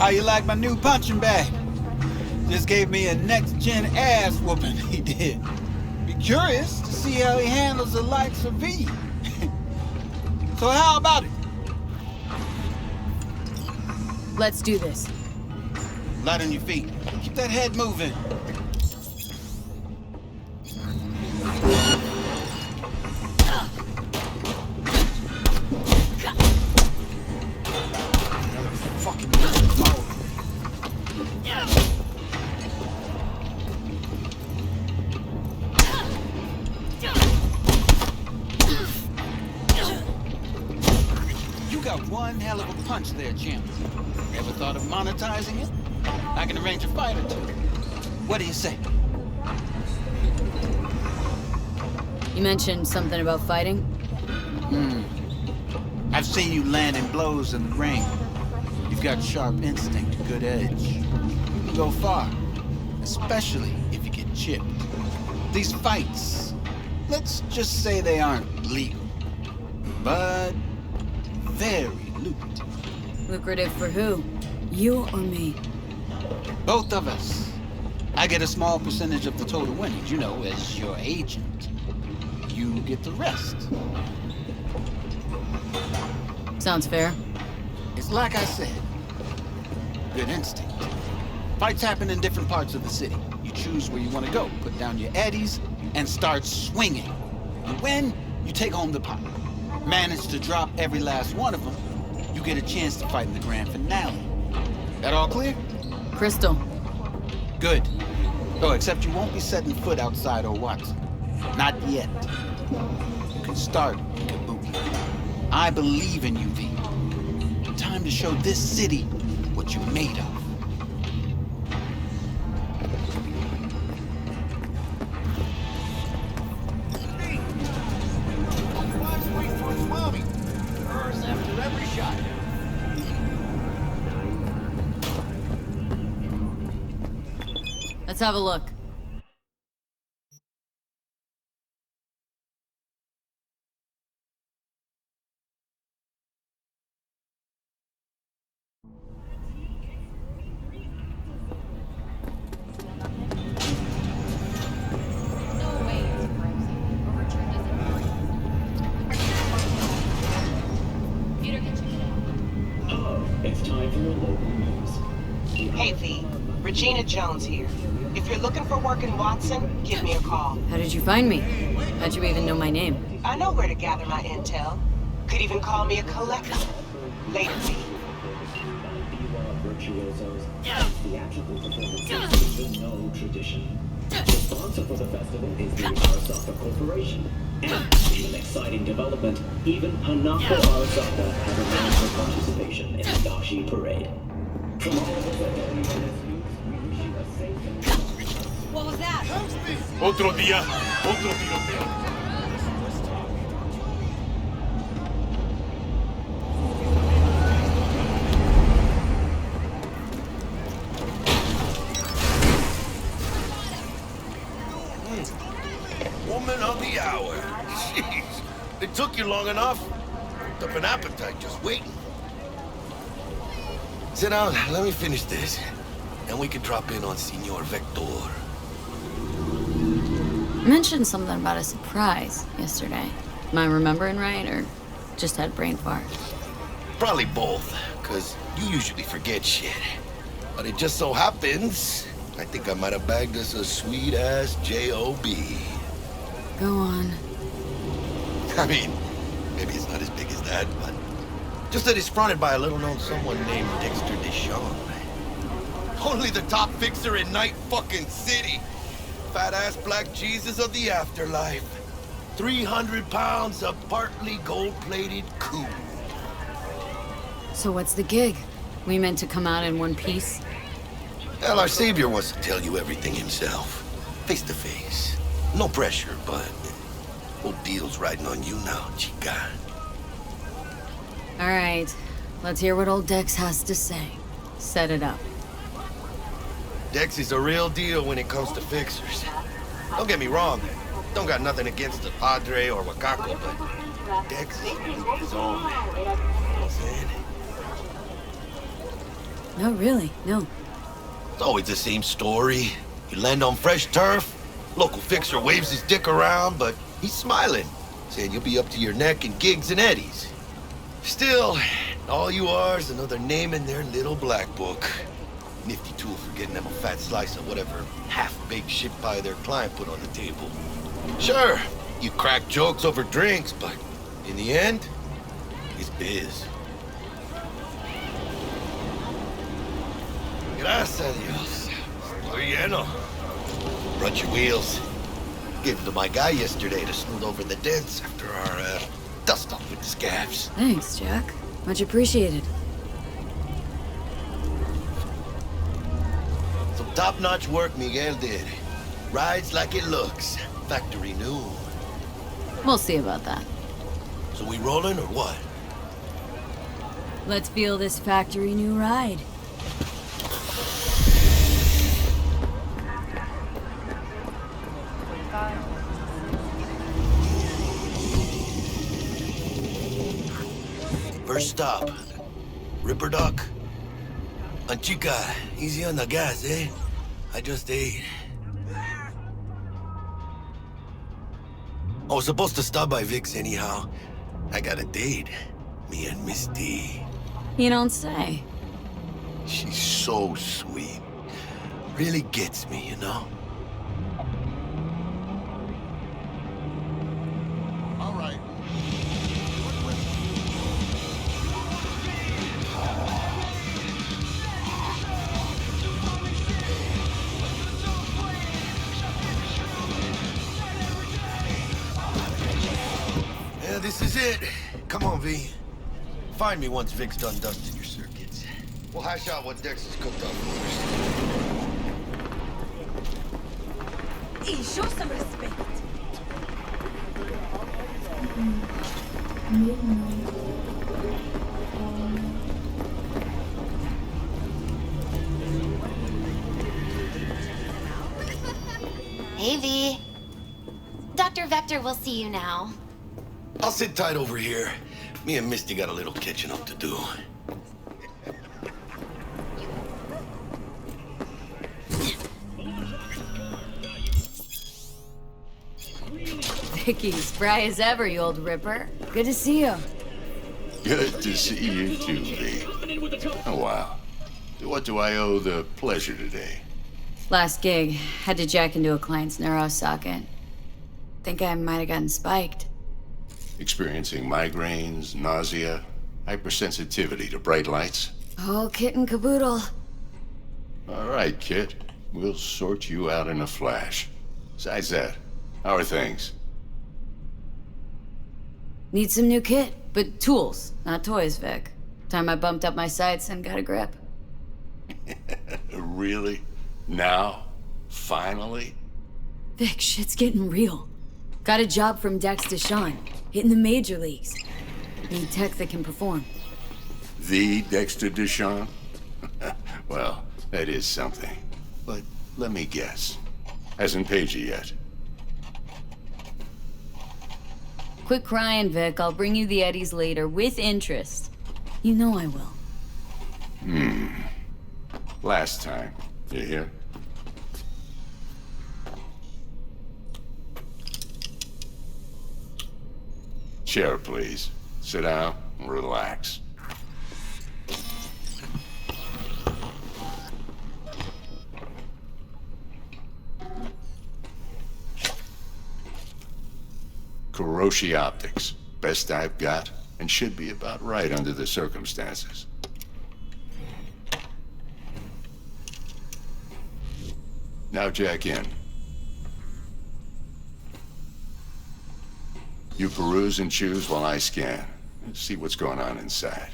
How you like my new punching bag? Just gave me a next-gen ass whooping, he did. Be curious to see how he handles the likes of V. So how about it? Let's do this. Light on your feet. Keep that head moving. You got one hell of a punch there, champ. Ever thought of monetizing it? I can arrange a fight or two. What do you say? You mentioned something about fighting? I've seen you landing blows in the ring. You've got sharp instinct, good edge. You can go far, especially if you get chipped. These fights, let's just say they aren't legal, but very lucrative. Lucrative for who? You or me? Both of us. I get a small percentage of the total winnings, you know, as your agent. You get the rest. Sounds fair. It's like I said, good instinct. Fights happen in different parts of the city. You choose where you want to go, put down your eddies, and start swinging. You win, you take home the pot. Manage to drop every last one of them, you get a chance to fight in the grand finale. That all clear? Crystal. Good. Oh, except you won't be setting foot outside Watson. Not yet. You can start, Kabuki. I believe in you, V. Time to show this city what you're made of. Let's have a look. It's time for your local news. Hey V, Regina Jones here. If you're looking for work in Watson, give me a call. How did you find me? How'd you even know my name? I know where to gather my intel. Could even call me a collector. Later, V. Virtuosos and theatrical performances with no tradition. The sponsor for the festival is the Arasaka Corporation. And in an exciting development, even Hanako Arasaka has announced her participation in the Dashi Parade. From all of us at WNS News, we wish you a safe and What was that? Otro día, otro tiroteo. Woman of the hour. Jeez. It took you long enough. Up an appetite just waiting. Sit down, let me finish this. Then we can drop in on Senor Vector. You mentioned something about a surprise yesterday. Am I remembering right, or just had brain fart? Probably both, because you usually forget shit. But it just so happens, I think I might have bagged us a sweet-ass J.O.B. Go on. I mean, maybe it's not as big as that, but just that it's fronted by a little-known someone named Dexter Deshawn. Only the top fixer in Night fucking City. Fat-ass black Jesus of the afterlife. 300 pounds of partly gold-plated cool. So what's the gig? We meant to come out in one piece? Well, our savior wants to tell you everything himself. Face to face. No pressure, but whole deal's riding on you now, chica. All right, let's hear what old Dex has to say. Set it up. Dex is a real deal when it comes to fixers. Don't get me wrong, don't got nothing against the Padre or Wakako, but Dex is his own. You know what I'm saying? No, really, no. It's always the same story. You land on fresh turf, local fixer waves his dick around, but he's smiling, saying you'll be up to your neck in gigs and eddies. Still, all you are is another name in their little black book. Nifty tool for getting them a fat slice of whatever half-baked shit pie their client put on the table. Sure, you crack jokes over drinks, but in the end, it's biz. Gracias a Dios. Estoy lleno. Brought your wheels. Gave them to my guy yesterday to smooth over the dents after our, dust-up with the scabs. Thanks, Jack. Much appreciated. Some top-notch work Miguel did. Rides like it looks. Factory new. We'll see about that. So we rolling or what? Let's feel this factory new ride. First stop. Ripper Duck. And chica, easy on the gas, eh? I just ate. I was supposed to stop by Vic's anyhow. I got a date. Me and Miss D. You don't say. She's so sweet. Really gets me, you know? All right. Yeah, this is it. Come on, V. Find me once Vic's done dusting your circuits. We'll hash out what Dex has cooked up first. Hey, show some respect. Hey, V. Dr. Vector will see you now. I'll sit tight over here. Me and Misty got a little catching up to do. Vicky, spry as ever, you old ripper. Good to see you. Good to see you too, V. Oh, wow. What do I owe the pleasure today? Last gig, had to jack into a client's neuro socket. Think I might have gotten spiked. Experiencing migraines, nausea, hypersensitivity to bright lights? Oh, kit and caboodle. All right, kid. We'll sort you out in a flash. Besides that, how are things? Need some new kit, but tools, not toys, Vic. Time I bumped up my sights and got a grip. Really? Now? Finally? Vic, shit's getting real. Got a job from Dex Deshawn, hitting the major leagues. Need tech that can perform. The Dexter Deshawn? Well, that is something. But let me guess. Hasn't paid you yet. Quit crying, Vic. I'll bring you the eddies later, with interest. You know I will. Last time. You hear? Chair, please. Sit down and relax. Kuroshi Optics. Best I've got, and should be about right under the circumstances. Now jack in. You peruse and choose while I scan. See what's going on inside.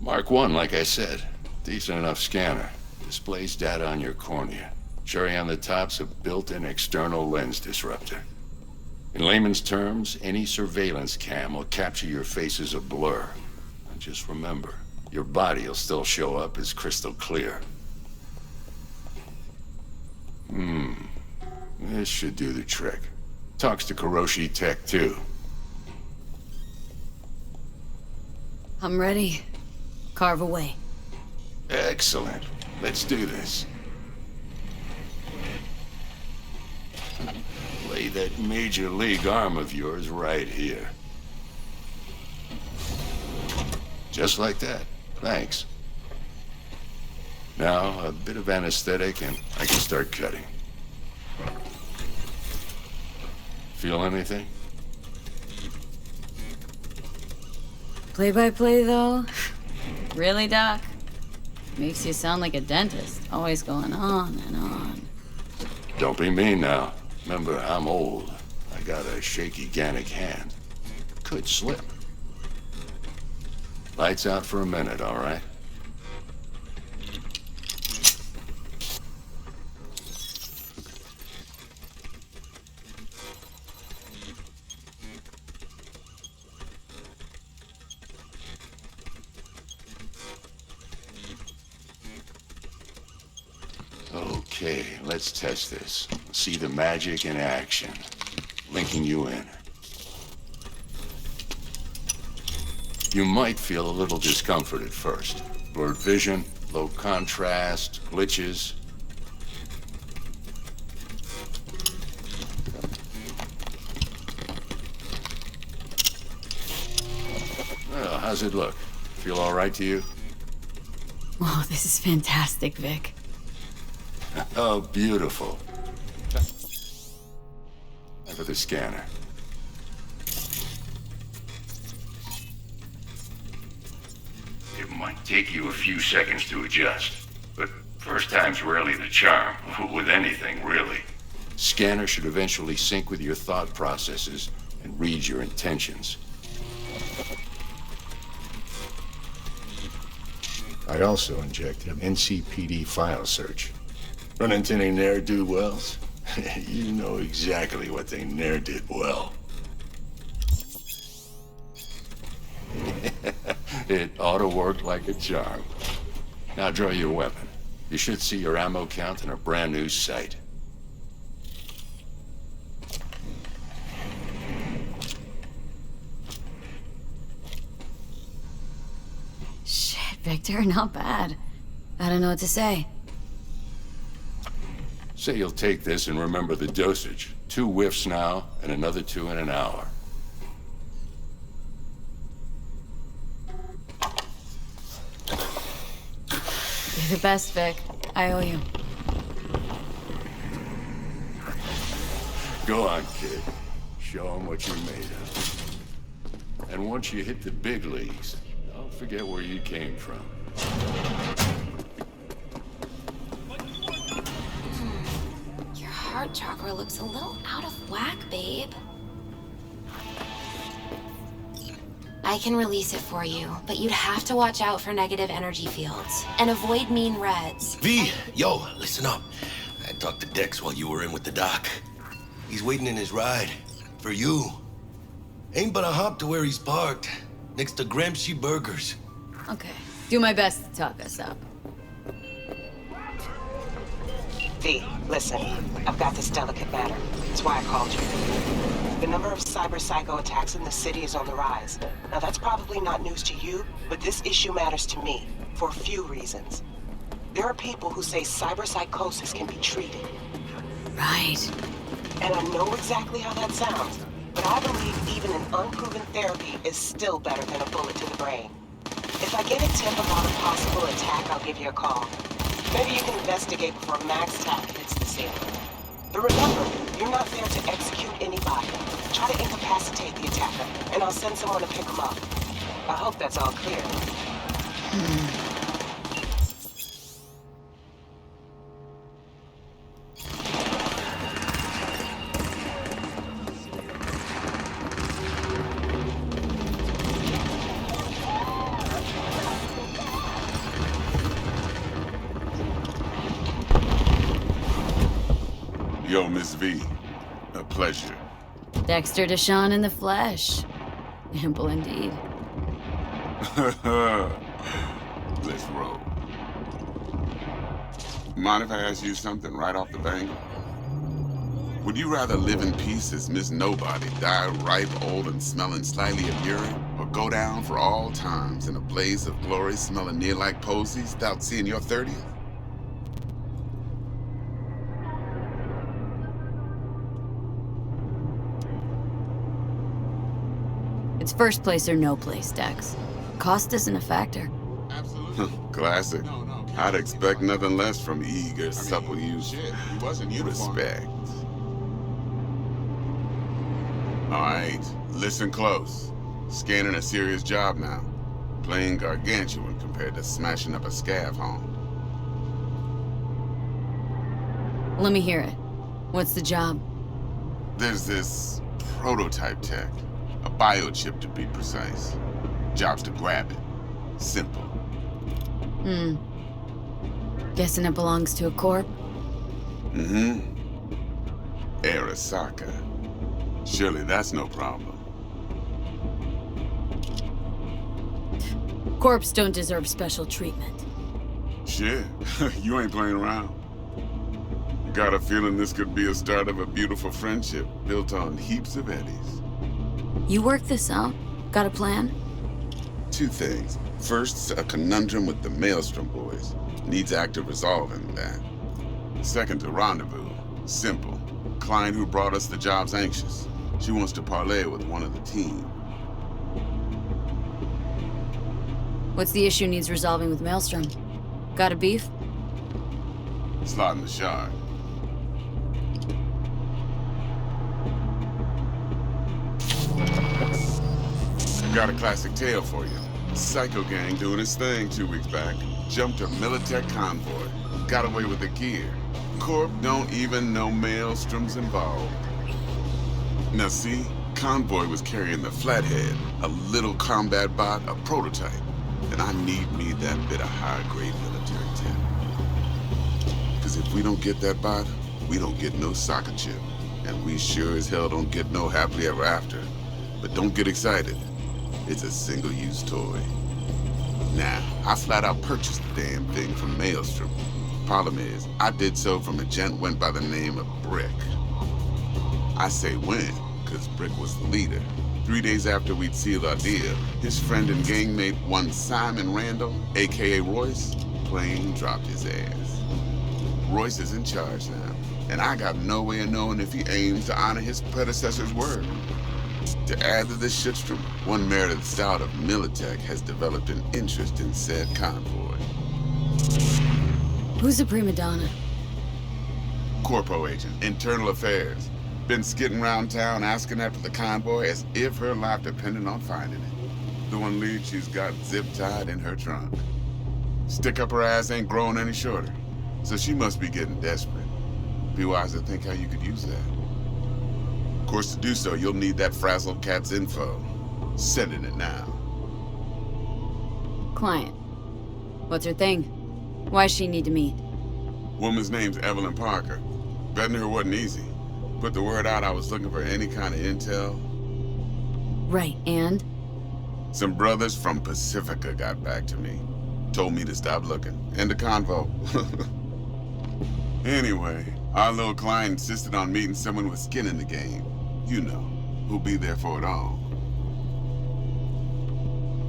Mark 1, like I said. Decent enough scanner. Displays data on your cornea. Cherry on the top's a built-in external lens disruptor. In layman's terms, any surveillance cam will capture your face as a blur. And just remember, your body will still show up as crystal clear. This should do the trick. Talks to Kuroshi Tech, too. I'm ready. Carve away. Excellent. Let's do this. Lay that major league arm of yours right here. Just like that. Thanks. Now, a bit of anesthetic and I can start cutting. Feel anything? Play-by-play, though? Really, Doc? Makes you sound like a dentist, always going on and on. Don't be mean now. Remember, I'm old. I got a shaky Gannic hand. Could slip. Lights out for a minute, all right? Okay, let's test this. See the magic in action. Linking you in. You might feel a little discomfort at first. Blurred vision, low contrast, glitches. Well, how's it look? Feel all right to you? Whoa, this is fantastic, Vic. Oh, beautiful. For the scanner. It might take you a few seconds to adjust, but first time's rarely the charm, with anything, really. Scanner should eventually sync with your thought processes and read your intentions. I also inject an NCPD file search. Run into any ne'er-do-wells? You know exactly what they ne'er did well. It ought to work like a charm. Now draw your weapon. You should see your ammo count in a brand new sight. Shit, Victor, not bad. I don't know what to say. Say you'll take this and remember the dosage. 2 whiffs now, and another 2 in an hour. You're the best, Vic. I owe you. Go on, kid. Show 'em what you're made of. And once you hit the big leagues, don't forget where you came from. Your heart chakra looks a little out of whack, babe. I can release it for you, but you'd have to watch out for negative energy fields and avoid mean reds. V, yo, listen up. I talked to Dex while you were in with the doc. He's waiting in his ride. For you. Ain't but a hop to where he's parked. Next to Gramsci Burgers. Okay. Do my best to talk us up. V, listen. I've got this delicate matter. That's why I called you. The number of cyber-psycho attacks in the city is on the rise. Now, that's probably not news to you, but this issue matters to me for a few reasons. There are people who say cyberpsychosis can be treated. Right. And I know exactly how that sounds, but I believe even an unproven therapy is still better than a bullet to the brain. If I get a tip about a possible attack, I'll give you a call. Maybe you can investigate before Max Tack hits the scene. But remember, you're not there to execute anybody. Try to incapacitate the attacker, and I'll send someone to pick him up. I hope that's all clear. Yo, Miss V. A pleasure. Dexter Deshawn in the flesh. Ample indeed. Let's roll. Mind if I ask you something right off the bangle? Would you rather live in peace as Miss Nobody, die ripe, old, and smelling slightly of urine, or go down for all times in a blaze of glory smelling near like posies without seeing your 30th? It's first place or no place, Dex. Cost isn't a factor. Absolutely. Classic. I'd expect nothing less from eager, supple youth. Respect. All right, listen close. Scanning a serious job now. Playing gargantuan compared to smashing up a scav home. Let me hear it. What's the job? There's this prototype tech. A biochip to be precise. Job's to grab it. Simple. Guessing it belongs to a corp? Mm-hmm. Arasaka. Surely that's no problem. Corps don't deserve special treatment. Shit, you ain't playing around. Got a feeling this could be a start of a beautiful friendship built on heaps of eddies. You work this out? Got a plan? Two things. First, a conundrum with the Maelstrom boys. Needs active resolving that. Second, a rendezvous. Simple. Client who brought us the job's anxious. She wants to parlay with one of the team. What's the issue needs resolving with Maelstrom? Got a beef? Slot in the shard. Got a classic tale for you. Psycho gang doing his thing 2 weeks back. Jumped a Militech convoy. Got away with the gear. Corp don't even know Maelstrom's involved. Now see, convoy was carrying the Flathead, a little combat bot, a prototype. And I need me that bit of high-grade military tech. Because if we don't get that bot, we don't get no soccer chip. And we sure as hell don't get no happily ever after. But don't get excited. It's a single-use toy. Now, I flat out purchased the damn thing from Maelstrom. Problem is, I did so from a gent went by the name of Brick. I say when, because Brick was the leader. 3 days after we'd sealed our deal, his friend and gangmate, one Simon Randall, aka Royce, plain dropped his ass. Royce is in charge now, and I got no way of knowing if he aims to honor his predecessor's word. To add to this shitstorm, one merited stout of Militech has developed an interest in said convoy. Who's the prima donna? Corpo agent, internal affairs. Been skidding around town asking after the convoy as if her life depended on finding it. The one lead she's got zip-tied in her trunk. Stick up her ass ain't growing any shorter, so she must be getting desperate. Be wise to think how you could use that. Of course, to do so, you'll need that frazzled cat's info. Sending it now. Client. What's her thing? Why's she need to meet? Woman's name's Evelyn Parker. Betting her wasn't easy. Put the word out I was looking for any kind of intel. Right, and? Some brothers from Pacifica got back to me. Told me to stop looking. End the convo. Anyway, our little client insisted on meeting someone with skin in the game. You know, who'll be there for it all.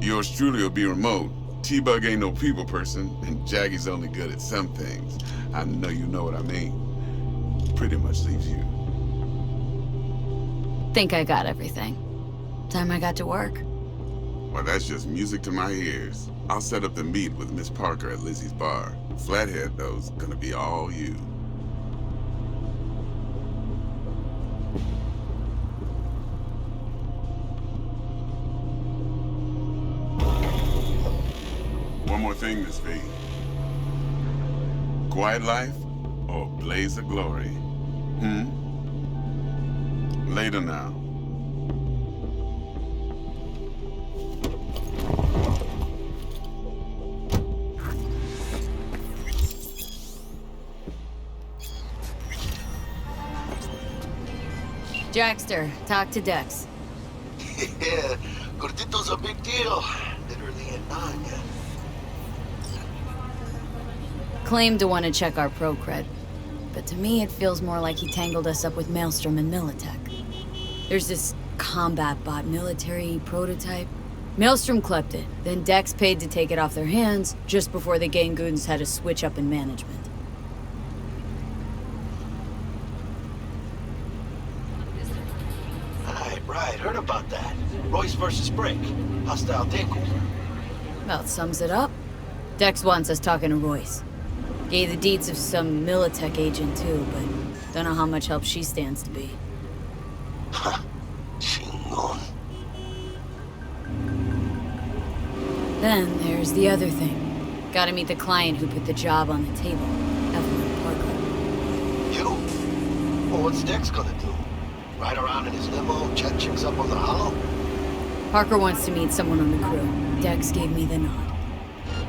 Yours truly will be remote. T-Bug ain't no people person, and Jaggy's only good at some things. I know you know what I mean. Pretty much leaves you. Think I got everything. Time I got to work. Well, that's just music to my ears. I'll set up the meet with Miss Parker at Lizzie's bar. Flathead, though's gonna be all you. One more thing, Miss V. Quiet life or blaze of glory? Later now. Jackster, talk to Dex. Yeah, Gordito's a big deal. Literally a Nanya. Claimed to want to check our pro cred, but to me it feels more like he tangled us up with Maelstrom and Militech. There's this combat bot military prototype. Maelstrom clept it, then Dex paid to take it off their hands just before the Gangoons had a switch up in management. Right, heard about that. Royce versus Brick. Hostile takeover. About sums it up. Dex wants us talking to Royce. Gave the deeds of some Militech agent too, but don't know how much help she stands to be. Ha. Chingon. Then there's the other thing. Gotta meet the client who put the job on the table, Evelyn Parker. You? Well, what's Dex gonna do? Ride around in his limo, chat chicks up on the hollow? Parker wants to meet someone on the crew. Dex gave me the nod.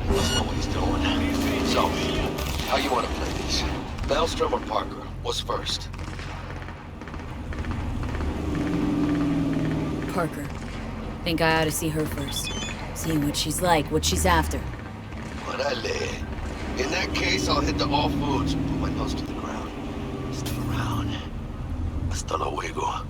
He must know what he's doing. So, how you want to play this? Maelstrom or Parker? What's first? Parker. Think I ought to see her first. See what she's like, what she's after. Orale. In that case, I'll hit the all foods and put my nose to the ground. Still around. Hasta luego.